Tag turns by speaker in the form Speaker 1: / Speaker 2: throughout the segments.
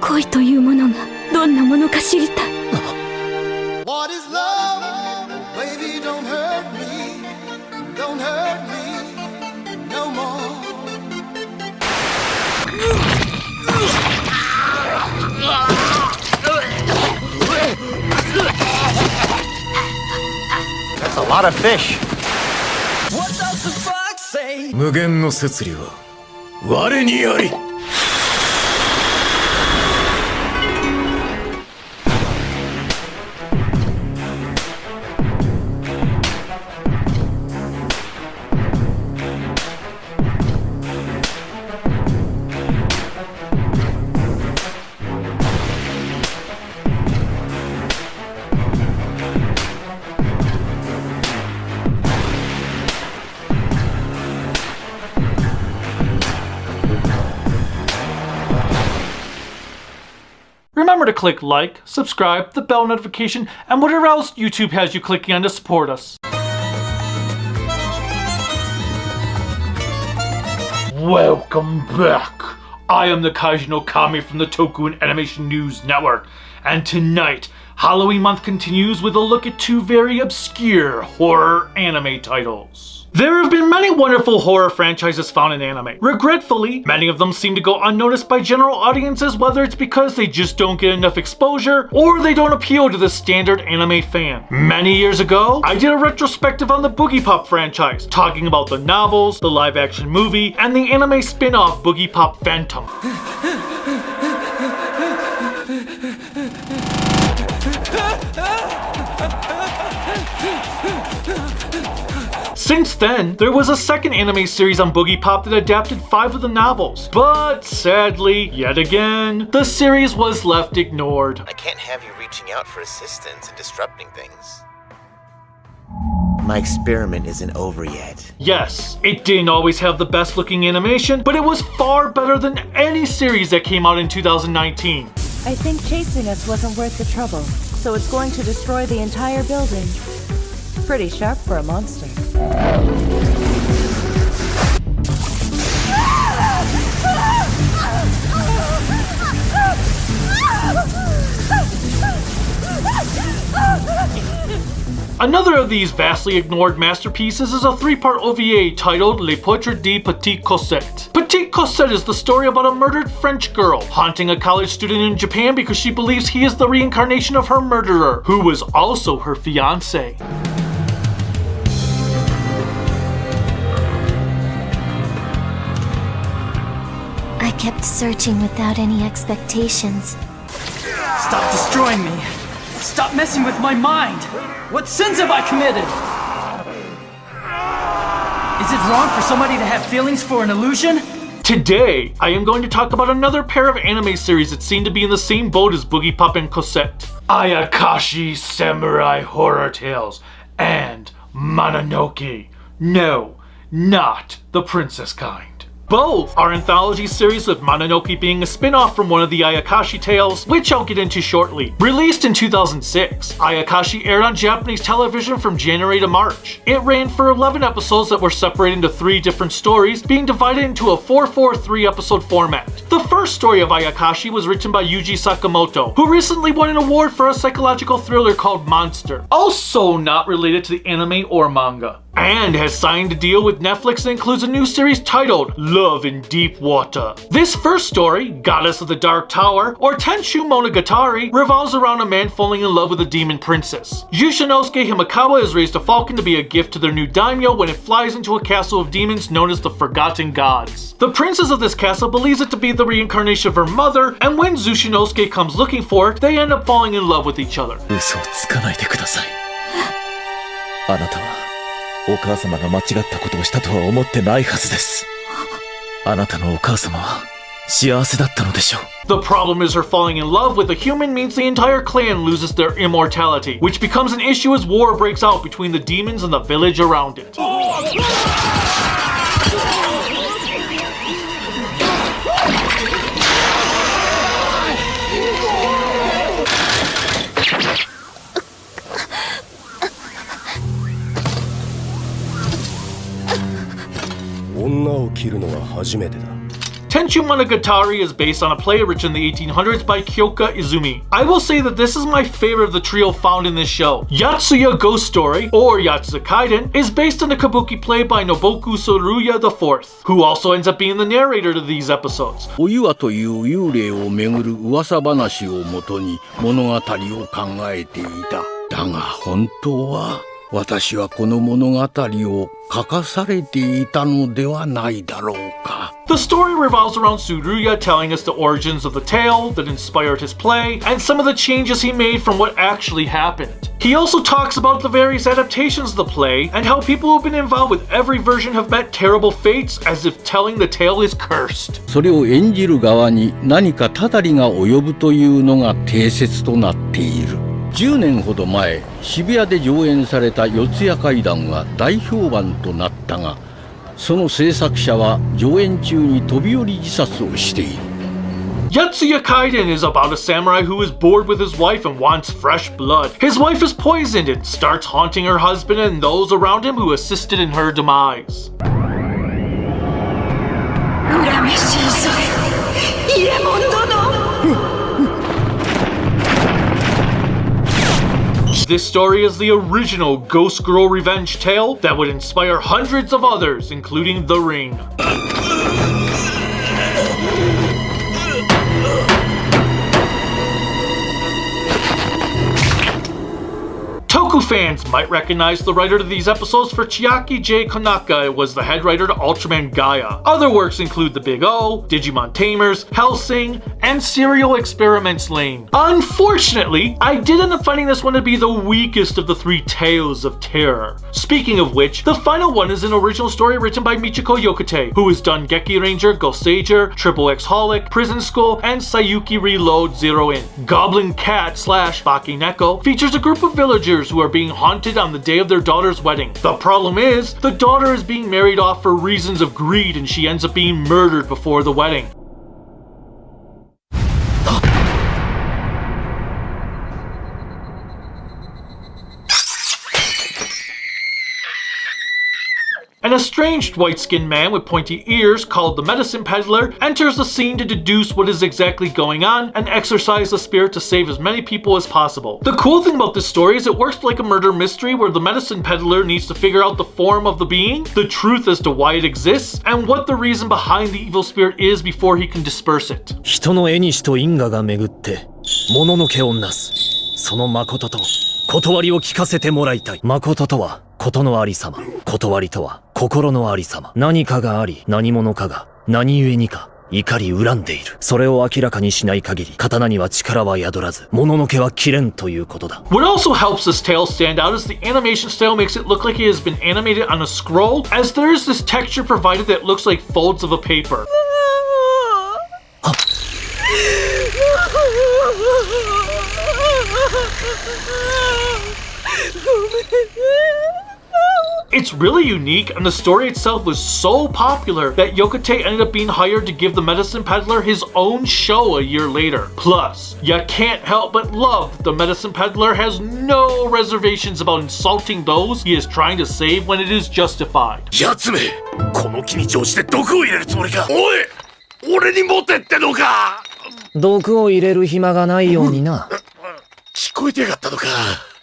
Speaker 1: 恋というものがどんなものか知りたい。
Speaker 2: What is love? Baby, don't hurt me. Don't hurt me no more.
Speaker 3: That's a lot of fish.
Speaker 2: What does the fox say?
Speaker 4: 無限の摂理は我にあり。
Speaker 5: Remember to click like, subscribe, the bell notification, and whatever else YouTube has you clicking on to support us. Welcome back! I am the Kaiju no Kami from the Toku and Animation News Network, and tonight, Halloween month continues with a look at two very obscure horror anime titles. There have been many wonderful horror franchises found in anime. Regretfully, many of them seem to go unnoticed by general audiences, whether it's because they just don't get enough exposure or they don't appeal to the standard anime fan. Many years ago, I did a retrospective on the Boogiepop franchise, talking about the novels, the live-action movie, and the anime spin-off Boogiepop Phantom. Since then, there was a second anime series on Boogiepop that adapted 5 of the novels, but sadly, yet again, the series was left ignored.
Speaker 3: I can't have you reaching out for assistance and disrupting things. My experiment isn't over yet.
Speaker 5: Yes, it didn't always have the best looking animation, but it was far better than any series that came out in 2019.
Speaker 6: I think chasing us wasn't worth the trouble, so it's going to destroy the entire building. Pretty sharp for a monster.
Speaker 5: Another of these vastly ignored masterpieces is a 3-part OVA titled Les Portraits de Petite Cossette. Petite Cossette is the story about a murdered French girl haunting a college student in Japan because she believes he is the reincarnation of her murderer, who was also her fiancé.
Speaker 1: I kept searching without any expectations.
Speaker 7: Stop destroying me! Stop messing with my mind! What sins have I committed? Is it wrong for somebody to have feelings for an illusion?
Speaker 5: Today, I am going to talk about another pair of anime series that seem to be in the same boat as Boogiepop and Cossette. Ayakashi Samurai Horror Tales and Mononoke. No, not the princess kind. Both are anthology series, with Mononoke being a spin-off from one of the Ayakashi tales, which I'll get into shortly. Released in 2006, Ayakashi aired on Japanese television from January to March. It ran for 11 episodes that were separated into 3 different stories, being divided into a 4-4-3 episode format. The first story of Ayakashi was written by Yuji Sakamoto, who recently won an award for a psychological thriller called Monster, also not related to the anime or manga, and has signed a deal with Netflix that includes a new series titled Love in Deep Water. This first story, Goddess of the Dark Tower, or Tenshu Monogatari, revolves around a man falling in love with a demon princess. Yushinosuke Himakawa has raised a falcon to be a gift to their new daimyo when it flies into a castle of demons known as the Forgotten Gods. The princess of this castle believes it to be the reincarnation of her mother, and when Yushinosuke comes looking for it, they end up falling in love with each other.
Speaker 4: 嘘をつかないでください。あなたはお母様が間違ったことをしたとは思ってないはずです。あなたのお母様は幸せだったのでしょう。
Speaker 5: The problem is her falling in love with a human means the entire clan loses their immortality, which becomes an issue as war breaks out between the demons and the village around it. Tenchu Monogatari is based on a play written in the 1800s by Kyoka Izumi. I will say that this is my favorite of the trio found in this show. Yatsuya Ghost Story, or Yatsuya Kaiden, is based on a kabuki play by Noboku Soruya IV, who also ends up being the narrator to these episodes.
Speaker 8: お岩という幽霊をめぐる噂話をもとに物語を考えていた。だが本当は私はこの物語を書かされていたのではないだろうか。
Speaker 5: The story revolves around Tsuruya telling us the origins of the tale that inspired his play and some of the changes he made from what actually happened. He also talks about the various adaptations of the play and how people who have been involved with every version have met terrible fates as if telling the tale is cursed.
Speaker 8: それを演じる側に何かたたりが及ぶというのが定説となっている。10年ほど前、渋谷で上演された四谷怪談は大評判となったが、その制作者は上演中に飛び降り自殺をしている。
Speaker 5: Yatsuya Kaiden is about a samurai who is bored with his wife and wants fresh blood. His wife is poisoned and starts haunting her husband and those around him who assisted in her demise. This story is the original Ghost Girl revenge tale that would inspire hundreds of others, including The Ring. Toku fans might recognize the writer to these episodes, for Chiaki J. Konaka was the head writer to Ultraman Gaia. Other works include The Big O, Digimon Tamers, Hellsing, and Serial Experiments Lane. Unfortunately, I did end up finding this one to be the weakest of the three tales of terror. Speaking of which, the final one is an original story written by Michiko Yokote, who has done Geki Ranger, Ghostager, Triple X Holic, Prison School, and Sayuki Reload Zero In. Goblin Cat / Bakineko features a group of villagers who are being haunted on the day of their daughter's wedding. The problem is, the daughter is being married off for reasons of greed and she ends up being murdered before the wedding. An estranged white-skinned man with pointy ears called the Medicine Peddler enters the scene to deduce what is exactly going on and exorcise the spirit to save as many people as possible. The cool thing about this story is it works like a murder mystery where the Medicine Peddler needs to figure out the form of the being, the truth as to why it exists, and what the reason behind the evil spirit is before he can disperse it.
Speaker 4: 人の縁と因果が巡ってMononokeをなす。その誠と断りを聞かせてもらいたい。誠とはことのありさま、断りとは心のありさま。何かがあり、何者かが何故にか怒り恨んでいる。それを明らかにしない限り、刀には力は宿らず、もののけは切れんということだ。
Speaker 5: What also helps this tale stand out is the animation style makes it look like it has been animated on a scroll, as there is this texture provided that looks like folds of a paper. It's really unique, and the story itself was so popular that Yokote ended up being hired to give the Medicine Peddler his own show a year later. Plus, you can't help but love that the Medicine Peddler has no reservations about insulting those he is trying to save when it is justified.
Speaker 8: やつめ、この君調子で毒を入れるつもりか。おい、俺に持てってのか。
Speaker 4: 毒を入れる暇がないようにな。
Speaker 8: 聞こえてやがったのか。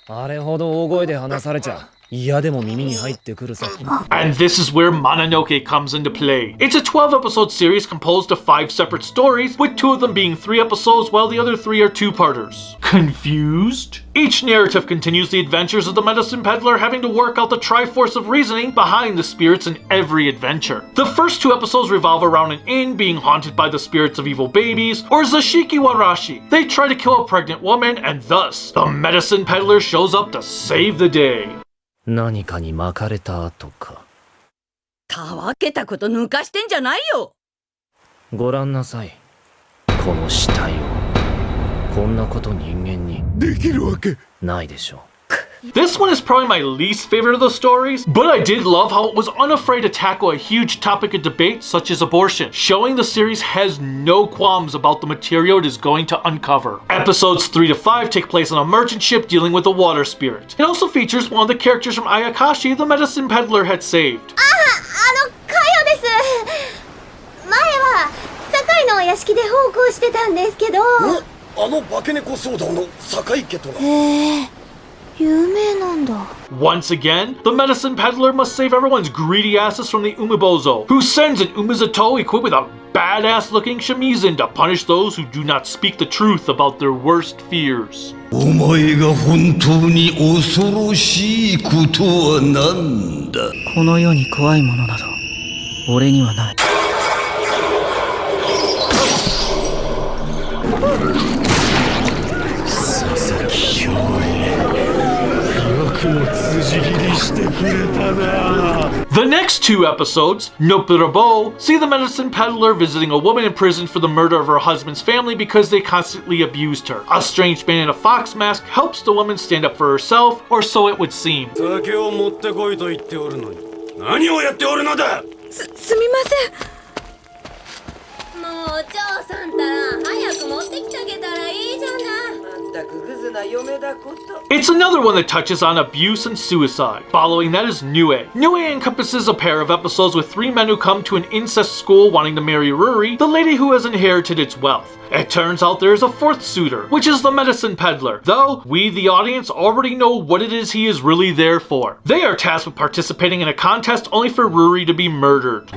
Speaker 4: あれほど大声で話されちゃ。嫌でも耳に入ってくるさ。
Speaker 5: And this is where Mononoke comes into play. It's a 12-episode series composed of 5 separate stories, with 2 of them being 3 episodes while the other 3 are 2-parters. Confused? Each narrative continues the adventures of the Medicine Peddler having to work out the triforce of reasoning behind the spirits in every adventure. The first 2 episodes revolve around an inn being haunted by the spirits of evil babies, or Zashiki Warashi. They try to kill a pregnant woman, and thus, the Medicine Peddler shows up to save the day.
Speaker 4: 何かに巻かれた後か。
Speaker 9: たわけたこと抜かしてんじゃないよ。
Speaker 4: ご覧なさい。この死体を。こんなこと人間に
Speaker 8: できるわけ
Speaker 4: ないでしょう。
Speaker 5: This one is probably my least favorite of the stories, but I did love how it was unafraid to tackle a huge topic of debate such as abortion, showing the series has no qualms about the material it is going to uncover. Episodes 3 to 5 take place on a merchant ship dealing with a water spirit. It also features one of the characters from Ayakashi the Medicine Peddler had saved.
Speaker 1: カヨです。前は
Speaker 10: で奉公してたんですけど。
Speaker 2: あの化け猫騒動の坂井家とな。
Speaker 1: 有名なんだ。
Speaker 5: Once again, the Medicine Peddler must save everyone's greedy asses from the Umebozo, who sends an Umizato equipped with a badass-looking shamisen to punish those who do not speak the truth about their worst fears.
Speaker 8: お前が本当に恐ろしいことは何だ。
Speaker 7: この世に怖いものなど俺にはない。
Speaker 8: 佐々木兵衛、よくも辻斬りしてくれたな。
Speaker 5: The next two episodes, Nopurabo, see the Medicine Peddler visiting a woman in prison for the murder of her husband's family because they constantly abused her. A strange man in a fox mask helps the woman stand up for herself, or so it would seem.
Speaker 2: 酒を持ってこいと言っておるのに、何をやっておるのだ。
Speaker 10: すみません。もうお嬢さんたら早く持ってきてあげたらいいじゃない。まったくグズな嫁だこと。
Speaker 5: It's another one that touches on abuse and suicide. Following that is Nue. Nue encompasses a pair of episodes with three men who come to an incest school wanting to marry Ruri, the lady who has inherited its wealth. It turns out there is a fourth suitor, which is the Medicine Peddler, though we, the audience, already know what it is he is really there for. They are tasked with participating in a contest only for Ruri to be murdered.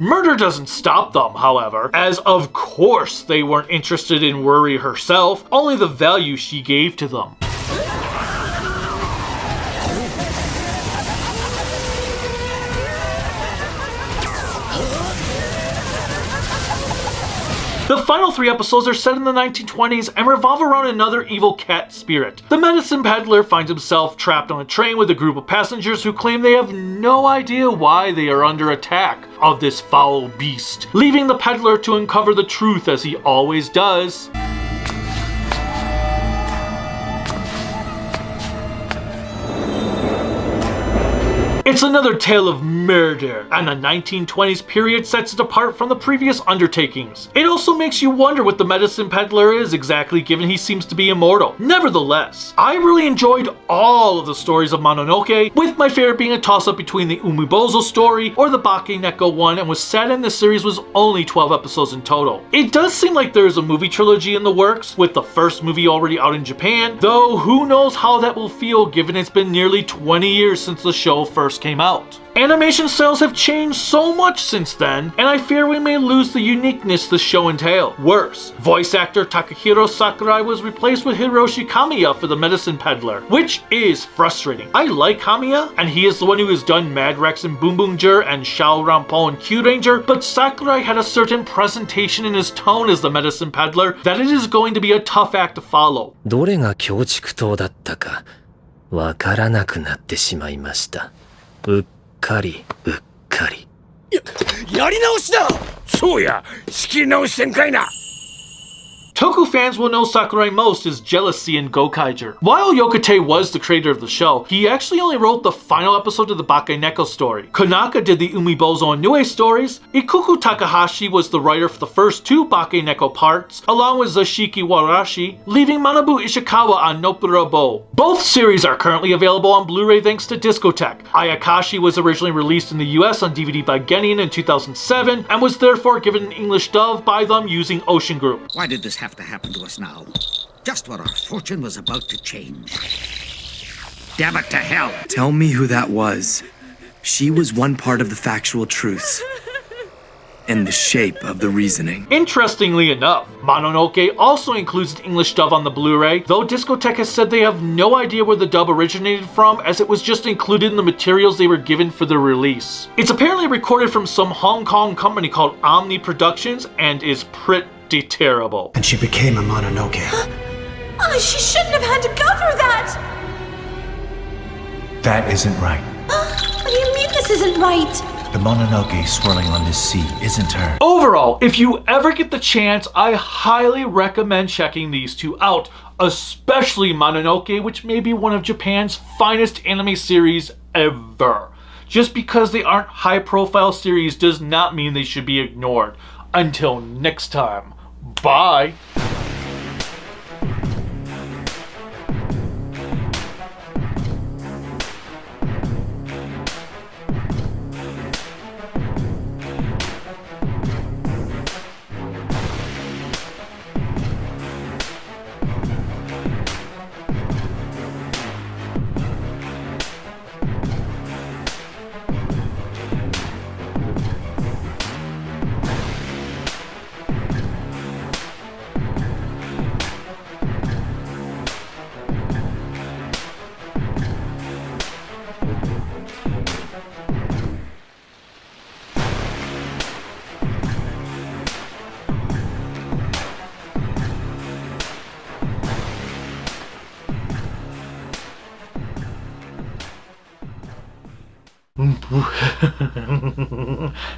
Speaker 5: Murder doesn't stop them, however, as of course they weren't interested in Ruri herself, only the value she gave to them. The final three episodes are set in the 1920s and revolve around another evil cat spirit. The Medicine Peddler finds himself trapped on a train with a group of passengers who claim they have no idea why they are under attack of this foul beast, leaving the peddler to uncover the truth as he always does. It's another tale of murder, and the 1920s period sets it apart from the previous undertakings. It also makes you wonder what the Medicine Peddler is exactly, given he seems to be immortal. Nevertheless, I really enjoyed all of the stories of Mononoke, with my favorite being a toss-up between the Umebozo story or the Bakeneko one, and was sad in this series was only 12 episodes in total. It does seem like there is a movie trilogy in the works, with the first movie already out in Japan, though who knows how that will feel given it's been nearly 20 years since the show first came out. Animation styles have changed so much since then, and I fear we may lose the uniqueness the show entailed. Worse, voice actor Takahiro Sakurai was replaced with Hiroshi Kamiya for the Medicine Peddler, which is frustrating. I like Kamiya, and he is the one who has done Mad Rex and Boom Boom Jir and Shao Rampo and Q Ranger, but Sakurai had a certain presentation in his tone as the Medicine Peddler that it is going to be a tough act to follow.
Speaker 11: どれが強竹刀だったかわからなくなってしまいました。うっかり。
Speaker 2: やり直しだ。そうや、仕切り直してんかいな。
Speaker 5: Toku fans will know Sakurai most as Jealousy in Gokaiger. While Yokotei was the creator of the show, he actually only wrote the final episode of the Bakeneko story. Konaka did the Umebozo and Nue stories. Ikuku Takahashi was the writer for the first two Bakeneko parts, along with Zashiki Warashi, leaving Manabu Ishikawa on Nopurabo. Both series are currently available on Blu-ray thanks to Discotek. Ayakashi was originally released in the US on DVD by Genin in 2007, and was therefore given an English dub by them using Ocean Group.
Speaker 12: Why did this have to happen to us now? Just when our fortune was about to change. Damn it to hell!
Speaker 13: Tell me who that was. She was one part of the factual truths. And the shape of the reasoning.
Speaker 5: Interestingly enough, Mononoke also includes an English dub on the Blu-ray, though Discotek has said they have no idea where the dub originated from, as it was just included in the materials they were given for their release. It's apparently recorded from some Hong Kong company called Omni Productions, and is pretty terrible.
Speaker 14: And she became a Mononoke.
Speaker 10: Oh, she shouldn't have had to go through that!
Speaker 14: That isn't right.
Speaker 10: What do you mean this isn't right?
Speaker 14: The Mononoke swirling on this sea isn't her.
Speaker 5: Overall, if you ever get the chance, I highly recommend checking these two out, especially Mononoke, which may be one of Japan's finest anime series ever. Just because they aren't high-profile series does not mean they should be ignored. Until next time, Bye!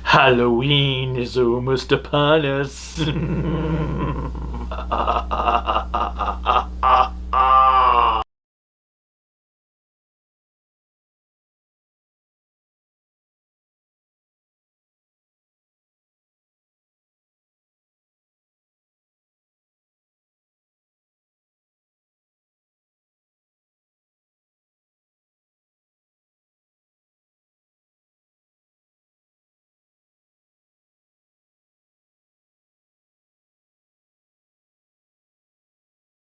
Speaker 5: Halloween is almost upon us.